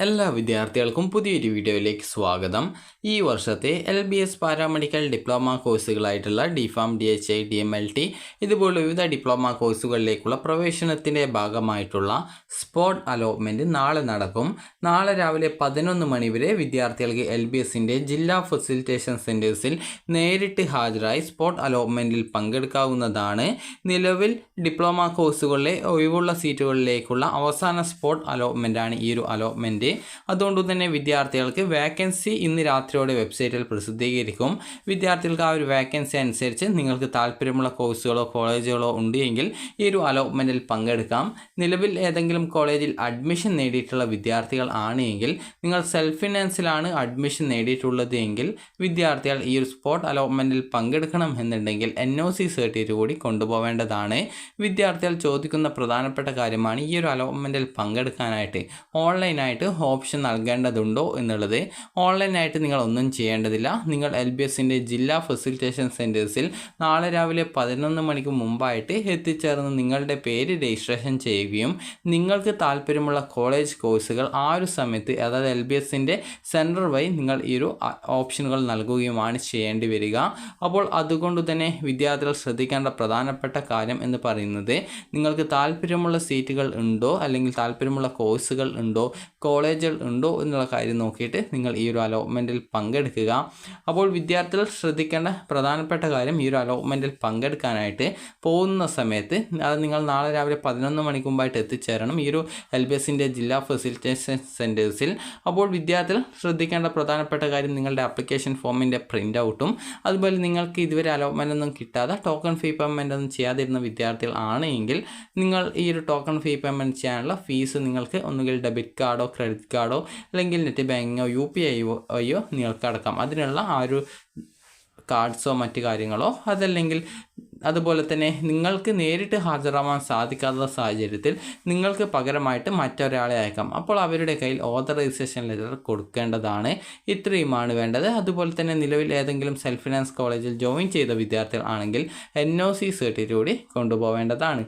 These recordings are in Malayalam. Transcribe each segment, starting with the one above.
എല്ലാ വിദ്യാർത്ഥികൾക്കും പുതിയൊരു വീഡിയോയിലേക്ക് സ്വാഗതം. ഈ വർഷത്തെ LBS പാരാമെഡിക്കൽ ഡിപ്ലോമ കോഴ്സുകളായിട്ടുള്ള DPharm, DHI, DMLT ഇതുപോലുള്ള വിവിധ ഡിപ്ലോമ കോഴ്സുകളിലേക്കുള്ള പ്രവേശനത്തിൻ്റെ ഭാഗമായിട്ടുള്ള സ്പോട്ട് അലോട്ട്മെൻറ്റ് നാളെ നടക്കും. നാളെ രാവിലെ 11 മണി വരെ വിദ്യാർത്ഥികൾക്ക് LBSൻ്റെ ജില്ലാ ഫെസിലിറ്റേഷൻ സെൻറ്റേഴ്സിൽ നേരിട്ട് ഹാജരായി സ്പോട്ട് അലോട്ട്മെൻറ്റിൽ പങ്കെടുക്കാവുന്നതാണ്. നിലവിൽ ഡിപ്ലോമ കോഴ്സുകളിലെ ഒഴിവുള്ള സീറ്റുകളിലേക്കുള്ള അവസാന സ്പോട്ട് അലോട്ട്മെൻറ്റാണ് ഈ ഒരു അലോട്ട്മെൻറ്റ്. അതുകൊണ്ട് തന്നെ വിദ്യാർത്ഥികൾക്ക് വേക്കൻസി ഇന്ന് രാത്രിയോടെ വെബ്സൈറ്റിൽ പ്രസിദ്ധീകരിക്കും. വിദ്യാർത്ഥികൾക്ക് ആ ഒരു വേക്കൻസി അനുസരിച്ച് നിങ്ങൾക്ക് താല്പര്യമുള്ള കോഴ്സുകളോ കോളേജുകളോ ഉണ്ടെങ്കിൽ ഈ ഒരു അലോട്ട്മെൻറ്റിൽ പങ്കെടുക്കാം. നിലവിൽ ഏതെങ്കിലും കോളേജിൽ അഡ്മിഷൻ നേടിയിട്ടുള്ള വിദ്യാർത്ഥികൾ ആണെങ്കിൽ നിങ്ങൾ സെൽഫ് ഫിനാൻസിലാണ് അഡ്മിഷൻ നേടിയിട്ടുള്ളത് എങ്കിൽ വിദ്യാർത്ഥികൾ ഈ ഒരു സ്പോട്ട് അലോട്ട്മെൻറ്റിൽ പങ്കെടുക്കണം എന്നുണ്ടെങ്കിൽ NOC സർട്ടിഫിക്കറ്റ് കൂടി കൊണ്ടുപോവേണ്ടതാണ്. വിദ്യാർത്ഥികൾ ചോദിക്കുന്ന പ്രധാനപ്പെട്ട കാര്യമാണ് ഈ ഒരു അലോട്ട്മെൻറ്റിൽ പങ്കെടുക്കാനായിട്ട് ഓൺലൈനായിട്ട് ഓപ്ഷൻ നൽകേണ്ടതുണ്ടോ എന്നുള്ളത്. ഓൺലൈനായിട്ട് നിങ്ങൾ ഒന്നും ചെയ്യേണ്ടതില്ല. നിങ്ങൾ LBSൻ്റെ ജില്ലാ ഫെസിലിറ്റേഷൻ സെൻറ്റേഴ്സിൽ നാളെ രാവിലെ 11 മണിക്ക് മുമ്പായിട്ട് എത്തിച്ചേർന്ന് നിങ്ങളുടെ പേര് രജിസ്ട്രേഷൻ ചെയ്യുകയും നിങ്ങൾക്ക് താല്പര്യമുള്ള കോളേജ് കോഴ്സുകൾ ആ ഒരു സമയത്ത് അതായത് LBSൻ്റെ സെൻറ്റർ വഴി നിങ്ങൾ ഈ ഒരു ഓപ്ഷനുകൾ നൽകുകയുമാണ് ചെയ്യേണ്ടി വരിക. അപ്പോൾ അതുകൊണ്ട് തന്നെ വിദ്യാർത്ഥികൾ ശ്രദ്ധിക്കേണ്ട പ്രധാനപ്പെട്ട കാര്യം എന്ന് പറയുന്നത് നിങ്ങൾക്ക് താല്പര്യമുള്ള സീറ്റുകൾ ഉണ്ടോ അല്ലെങ്കിൽ താല്പര്യമുള്ള കോഴ്സുകൾ ഉണ്ടോ കോളേജുകൾ ഉണ്ടോ എന്നുള്ള കാര്യം നോക്കിയിട്ട് നിങ്ങൾ ഈ ഒരു അലോട്ട്മെൻറ്റിൽ പങ്കെടുക്കുക. അപ്പോൾ വിദ്യാർത്ഥികൾ ശ്രദ്ധിക്കേണ്ട പ്രധാനപ്പെട്ട കാര്യം ഈ ഒരു അലോട്ട്മെൻറ്റിൽ പങ്കെടുക്കാനായിട്ട് പോകുന്ന സമയത്ത് അത് നിങ്ങൾ നാളെ രാവിലെ 11 മണിക്ക് മുമ്പായിട്ട് എത്തിച്ചേരണം ഈ ഒരു LBSൻ്റെ ജില്ലാ ഫെസിലിറ്റേഷൻ സെൻറ്റേഴ്സിൽ. അപ്പോൾ വിദ്യാർത്ഥികൾ ശ്രദ്ധിക്കേണ്ട പ്രധാനപ്പെട്ട കാര്യം നിങ്ങളുടെ ആപ്ലിക്കേഷൻ ഫോമിൻ്റെ പ്രിൻ്റ് ഔട്ടും അതുപോലെ നിങ്ങൾക്ക് ഇതുവരെ അലോട്ട്മെൻ്റ് ഒന്നും കിട്ടാതെ ടോക്കൺ ഫീ പേയ്മെൻ്റ് ഒന്നും ചെയ്യാതിരുന്ന വിദ്യാർത്ഥികൾ ആണെങ്കിൽ നിങ്ങൾ ഈ ഒരു ടോക്കൺ ഫീ പേയ്മെൻറ്റ് ചെയ്യാനുള്ള ഫീസ് നിങ്ങൾക്ക് ഒന്നുകിൽ ഡെബിറ്റ് കാർഡോ ക്രെഡിറ്റ് കാർഡോ അല്ലെങ്കിൽ നെറ്റ് ബാങ്കിങ്ങോ UPI വഴിയോ നിങ്ങൾക്ക് അടക്കാം. അതിനുള്ള ആ ഒരു കാർഡ്സോ മറ്റ് കാര്യങ്ങളോ അതല്ലെങ്കിൽ അതുപോലെ തന്നെ നിങ്ങൾക്ക് നേരിട്ട് ഹാജരാവാൻ സാധിക്കാത്ത സാഹചര്യത്തിൽ നിങ്ങൾക്ക് പകരമായിട്ട് മറ്റൊരാളെ അയക്കാം. അപ്പോൾ അവരുടെ കയ്യിൽ ഓതറൈസേഷൻ ലെറ്റർ കൊടുക്കേണ്ടതാണ്. ഇത്രയുമാണ് വേണ്ടത്. അതുപോലെ തന്നെ നിലവിൽ ഏതെങ്കിലും സെൽഫ് ഫിനാൻസ് കോളേജിൽ ജോയിൻ ചെയ്ത വിദ്യാർത്ഥികൾ ആണെങ്കിൽ NOC സർട്ടിഫിക്കറ്റ് കൂടി കൊണ്ടുപോവേണ്ടതാണ്.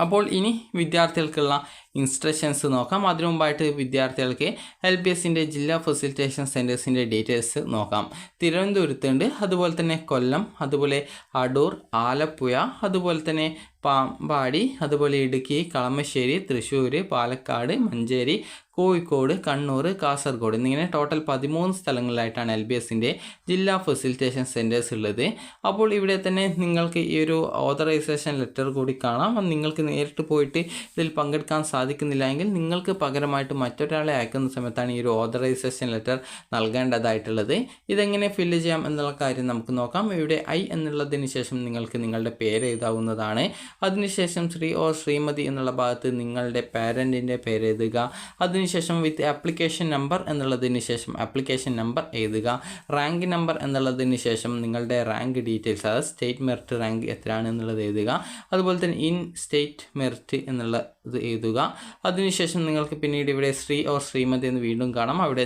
അപ്പോൾ ഇനി വിദ്യാർത്ഥികൾക്കുള്ള ഇൻസ്ട്രക്ഷൻസ് നോക്കാം. അതിനു മുമ്പായിട്ട് വിദ്യാർത്ഥികൾക്ക് LBSൻ്റെ ജില്ലാ ഫെസിലിറ്റേഷൻ സെൻറ്റേഴ്സിൻ്റെ ഡീറ്റെയിൽസ് നോക്കാം. തിരുവനന്തപുരത്തുണ്ട്, അതുപോലെ തന്നെ കൊല്ലം, അതുപോലെ അടൂർ, ആലപ്പുഴ, അതുപോലെ തന്നെ പാമ്പാടി, അതുപോലെ ഇടുക്കി, കളമശ്ശേരി, തൃശ്ശൂർ, പാലക്കാട്, മഞ്ചേരി, കോഴിക്കോട്, കണ്ണൂർ, കാസർഗോഡ് എന്നിങ്ങനെ ടോട്ടൽ 13 സ്ഥലങ്ങളിലായിട്ടാണ് LBSൻ്റെ ജില്ലാ ഫെസിലിറ്റേഷൻ സെൻറ്റേഴ്സ് ഉള്ളത്. അപ്പോൾ ഇവിടെ തന്നെ നിങ്ങൾക്ക് ഈ ഒരു ഓതറൈസേഷൻ ലെറ്റർ കൂടി കാണാം. നിങ്ങൾക്ക് നേരിട്ട് പോയിട്ട് ഇതിൽ പങ്കെടുക്കാൻ സാധിക്കുന്നില്ല എങ്കിൽ നിങ്ങൾക്ക് പകരമായിട്ട് മറ്റൊരാളെ അയക്കുന്ന സമയത്താണ് ഈ ഒരു ഓതറൈസേഷൻ ലെറ്റർ നൽകേണ്ടതായിട്ടുള്ളത്. ഇതെങ്ങനെ ഫില്ല് ചെയ്യാം എന്നുള്ള കാര്യം നമുക്ക് നോക്കാം. ഇവിടെ I എന്നുള്ളതിന് ശേഷം നിങ്ങൾക്ക് നിങ്ങളുടെ പേര് എഴുതാവുന്നതാണ്. അതിനുശേഷം ശ്രീ ഓർ ശ്രീമതി എന്നുള്ള ഭാഗത്ത് നിങ്ങളുടെ പാരൻറ്റിൻ്റെ പേര് എഴുതുക. അതിനുശേഷം വിത്ത് ആപ്ലിക്കേഷൻ നമ്പർ എന്നുള്ളതിന് ശേഷം ആപ്ലിക്കേഷൻ നമ്പർ എഴുതുക. റാങ്ക് നമ്പർ എന്നുള്ളതിന് ശേഷം നിങ്ങളുടെ റാങ്ക് ഡീറ്റെയിൽസ് അതായത് സ്റ്റേറ്റ് മെറിറ്റ് റാങ്ക് എത്രയാണ് എന്നുള്ളത് എഴുതുക. അതുപോലെ തന്നെ ഇൻ സ്റ്റേറ്റ് മെറിറ്റ് എന്നുള്ളത് എഴുതുക. അതിനുശേഷം നിങ്ങൾക്ക് പിന്നീട് ഇവിടെ ശ്രീ ഓർ ശ്രീമതി എന്ന് വീണ്ടും കാണാം. അവിടെ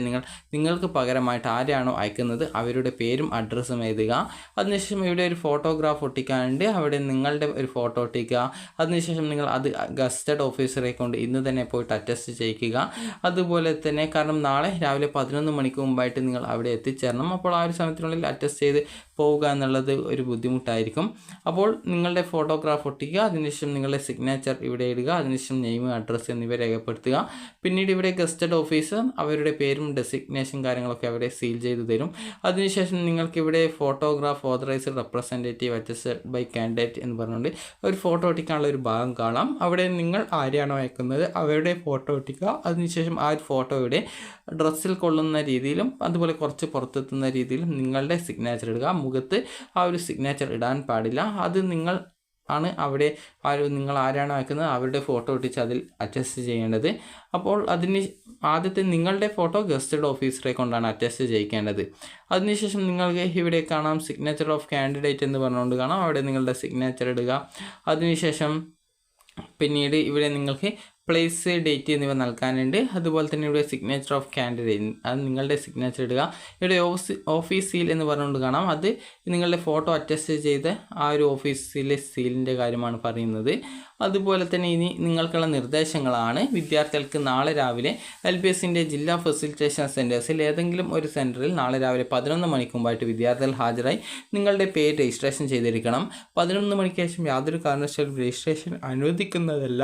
നിങ്ങൾക്ക് പകരമായിട്ട് ആരെയാണോ അയക്കുന്നത് അവരുടെ പേരും അഡ്രസ്സും എഴുതുക. അതിനുശേഷം ഇവിടെ ഒരു ഫോട്ടോഗ്രാഫ് ഒട്ടിക്കാനുണ്ട്. അവിടെ നിങ്ങളുടെ ഒരു ഫോട്ടോ ഒട്ടിക്കുക. അതിനുശേഷം നിങ്ങൾ അത് ഗസ്റ്റഡ് ഓഫീസറെ കൊണ്ട് ഇന്ന് തന്നെ പോയിട്ട് അറ്റസ്റ്റ് ചെയ്യിക്കുക. അതുപോലെ തന്നെ കാരണം നാളെ രാവിലെ 11 മണിക്ക് മുമ്പായിട്ട് നിങ്ങൾ അവിടെ എത്തിച്ചേരണം. അപ്പോൾ ആ ഒരു സമയത്തിനുള്ളിൽ അറ്റസ്റ്റ് ചെയ്ത് പോവുക എന്നുള്ളത് ഒരു ബുദ്ധിമുട്ടായിരിക്കും. അപ്പോൾ നിങ്ങളുടെ ഫോട്ടോഗ്രാഫ് ഒട്ടിക്കുക. അതിനുശേഷം നിങ്ങളുടെ സിഗ്നേച്ചർ ഇവിടെ ഇടുക. അതിനുശേഷം നെയിം, അഡ്രസ്സ് എന്നിവ രേഖപ്പെടുത്തുക. പിന്നീട് ഇവിടെ ഗസ്റ്റഡ് ഓഫീസർ അവരുടെ പേരും ഡെസിഗ്നേഷൻ കാര്യങ്ങളൊക്കെ അവിടെ സീൽ ചെയ്ത് തരും. അതിനുശേഷം നിങ്ങൾക്കിവിടെ photograph authorised representative attested by candidate എന്ന് പറഞ്ഞുകൊണ്ട് ഒരു ഫോട്ടോ ഒട്ടിക്കാനുള്ള ഒരു ഭാഗം കാണാം. അവിടെ നിങ്ങൾ ആരെയാണോ അയക്കുന്നത് അവരുടെ ഫോട്ടോ ഒട്ടിക്കുക. അതിനുശേഷം ആ ഒരു ഫോട്ടോയുടെ ഡ്രസ്സിൽ കൊള്ളുന്ന രീതിയിലും അതുപോലെ കുറച്ച് പുറത്തെത്തുന്ന രീതിയിലും നിങ്ങളുടെ സിഗ്നേച്ചർ ഇടുക. മുഖത്ത് ആ ഒരു സിഗ്നേച്ചർ ഇടാൻ പാടില്ല. അത് നിങ്ങൾ ആണ് അവിടെ നിങ്ങൾ ആരാണോ അയക്കുന്നത് അവരുടെ ഫോട്ടോ ഒട്ടിച്ച് അതിൽ അറ്റസ്റ്റ് ചെയ്യേണ്ടത്. അപ്പോൾ അതിന് ആദ്യത്തെ നിങ്ങളുടെ ഫോട്ടോ ഗസ്റ്റഡ് ഓഫീസറെ കൊണ്ടാണ് അറ്റസ്റ്റ് ചെയ്യിക്കേണ്ടത്. അതിനുശേഷം നിങ്ങൾക്ക് ഇവിടെ കാണാം സിഗ്നേച്ചർ ഓഫ് കാൻഡിഡേറ്റ് എന്ന് പറഞ്ഞുകൊണ്ട് കാണാം. അവിടെ നിങ്ങളുടെ സിഗ്നേച്ചർ ഇടുക. അതിനുശേഷം പിന്നീട് ഇവിടെ നിങ്ങൾക്ക് പ്ലേസ്, ഡേറ്റ് എന്നിവ നൽകാനുണ്ട്. അതുപോലെ തന്നെ ഇവിടെ സിഗ്നേച്ചർ ഓഫ് കാൻഡിഡേറ്റ്, അത് നിങ്ങളുടെ സിഗ്നേച്ചർ ഇടുക. ഇവിടെ ഓഫീസ് സീൽ എന്ന് പറഞ്ഞുകൊണ്ട് കാണാം, അത് നിങ്ങളുടെ ഫോട്ടോ അറ്റസ്റ്റ് ചെയ്ത ആ ഒരു ഓഫീസിലെ സീലിൻ്റെ കാര്യമാണ് പറയുന്നത്. അതുപോലെ തന്നെ ഇനി നിങ്ങൾക്കുള്ള നിർദ്ദേശങ്ങളാണ്. വിദ്യാർത്ഥികൾക്ക് നാളെ രാവിലെ LBSൻ്റെ ജില്ലാ ഫെസിലിറ്റേഷൻ സെൻറ്റേഴ്സിൽ ഏതെങ്കിലും ഒരു സെൻറ്ററിൽ നാളെ രാവിലെ 11 മണിക്ക് മുമ്പായിട്ട് വിദ്യാർത്ഥികൾ ഹാജരായി നിങ്ങളുടെ പേര് രജിസ്ട്രേഷൻ ചെയ്തിരിക്കണം. 11 മണിക്ക് ശേഷം യാതൊരു കാരണവശാലും രജിസ്ട്രേഷൻ അനുവദിക്കുന്നതല്ല.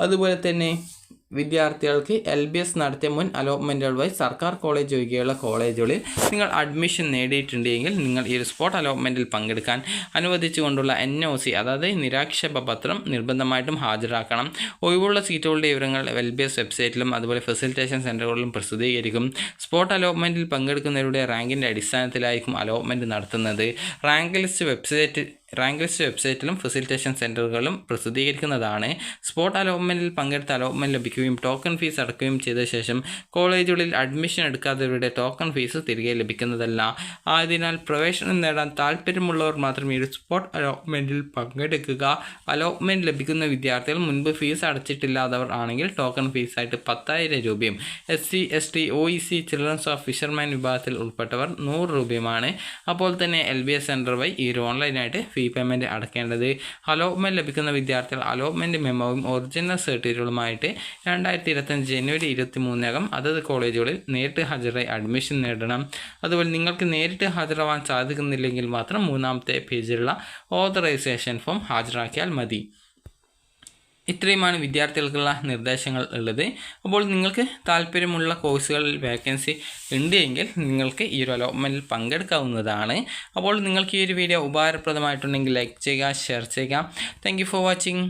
അതുപോലെ തന്നെ വിദ്യാർത്ഥികൾക്ക് LBS നടത്തിയ മുൻ അലോട്ട്മെൻറ്റുകൾ വഴി സർക്കാർ കോളേജ് ഒഴികെയുള്ള കോളേജുകളിൽ നിങ്ങൾ അഡ്മിഷൻ നേടിയിട്ടുണ്ടെങ്കിൽ നിങ്ങൾ ഈ ഒരു സ്പോട്ട് അലോട്ട്മെൻറ്റിൽ പങ്കെടുക്കാൻ അനുവദിച്ചുകൊണ്ടുള്ള NOC, അതായത് നിരാക്ഷേപ പത്രം നിർബന്ധമായിട്ടും ഹാജരാക്കണം. ഒഴിവുള്ള സീറ്റുകളുടെ വിവരങ്ങൾ LBS വെബ്സൈറ്റിലും അതുപോലെ ഫെസിലിറ്റേഷൻ സെൻറ്ററുകളിലും പ്രസിദ്ധീകരിക്കും. സ്പോട്ട് അലോട്ട്മെൻറ്റിൽ പങ്കെടുക്കുന്നവരുടെ റാങ്കിൻ്റെ അടിസ്ഥാനത്തിലായിരിക്കും അലോട്ട്മെൻറ്റ് നടത്തുന്നത്. റാങ്ക് ലിസ്റ്റ് വെബ്സൈറ്റിലും ഫെസിലിറ്റേഷൻ സെൻറ്ററുകളിലും പ്രസിദ്ധീകരിക്കുന്നതാണ്. സ്പോട്ട് അലോട്ട്മെൻറ്റിൽ പങ്കെടുത്ത അലോട്ട്മെൻറ്റ് ലഭിക്കുകയും ടോക്കൺ ഫീസ് അടക്കുകയും ചെയ്ത ശേഷം കോളേജുകളിൽ അഡ്മിഷൻ എടുക്കാത്തവരുടെ ടോക്കൺ ഫീസ് തിരികെ ലഭിക്കുന്നതല്ല. ആയതിനാൽ പ്രവേശനം നേടാൻ താല്പര്യമുള്ളവർ മാത്രമേ ഈ സ്പോട്ട് അലോട്ട്മെൻറ്റിൽ പങ്കെടുക്കുക. അലോട്ട്മെൻറ്റ് ലഭിക്കുന്ന വിദ്യാർത്ഥികൾ മുൻപ് ഫീസ് അടച്ചിട്ടില്ലാത്തവർ ആണെങ്കിൽ ടോക്കൺ ഫീസായിട്ട് 10,000 രൂപയും SC, ST, OEC, children's of fisherman വിഭാഗത്തിൽ ഉൾപ്പെട്ടവർ 100 രൂപയുമാണ്. അപ്പോൾ തന്നെ LBS സെൻറ്റർ വഴി ഈ ഒരു ഓൺലൈനായിട്ട് ഫീ പേയ്മെൻറ്റ് അടക്കേണ്ടത്. അലോട്ട്മെൻറ്റ് ലഭിക്കുന്ന വിദ്യാർത്ഥികൾ അലോട്ട്മെൻറ്റ് മെമ്മോയും ഒറിജിനൽ സർട്ടിഫിക്കറ്റുകളുമായിട്ട് 2025 ജനുവരി 23 അതത് കോളേജുകളിൽ നേരിട്ട് ഹാജരായി അഡ്മിഷൻ നേടണം. അതുപോലെ നിങ്ങൾക്ക് നേരിട്ട് ഹാജരാവാൻ സാധിക്കുന്നില്ലെങ്കിൽ മാത്രം 3ാമത്തെ പേജിലുള്ള ഓതറൈസേഷൻ ഫോം ഹാജരാക്കിയാൽ മതി. ഇത്രയുമാണ് വിദ്യാർത്ഥികൾക്കുള്ള നിർദ്ദേശങ്ങൾ ഉള്ളത്. അപ്പോൾ നിങ്ങൾക്ക് താല്പര്യമുള്ള കോഴ്സുകളിൽ വേക്കൻസി ഉണ്ട് എങ്കിൽ നിങ്ങൾക്ക് ഈ ഒരു അലോട്ട്മെൻറ്റിൽ പങ്കെടുക്കാവുന്നതാണ്. അപ്പോൾ നിങ്ങൾക്ക് ഈ ഒരു വീഡിയോ ഉപകാരപ്രദമായിട്ടുണ്ടെങ്കിൽ ലൈക്ക് ചെയ്യുക, ഷെയർ ചെയ്യുക. Thank you for watching.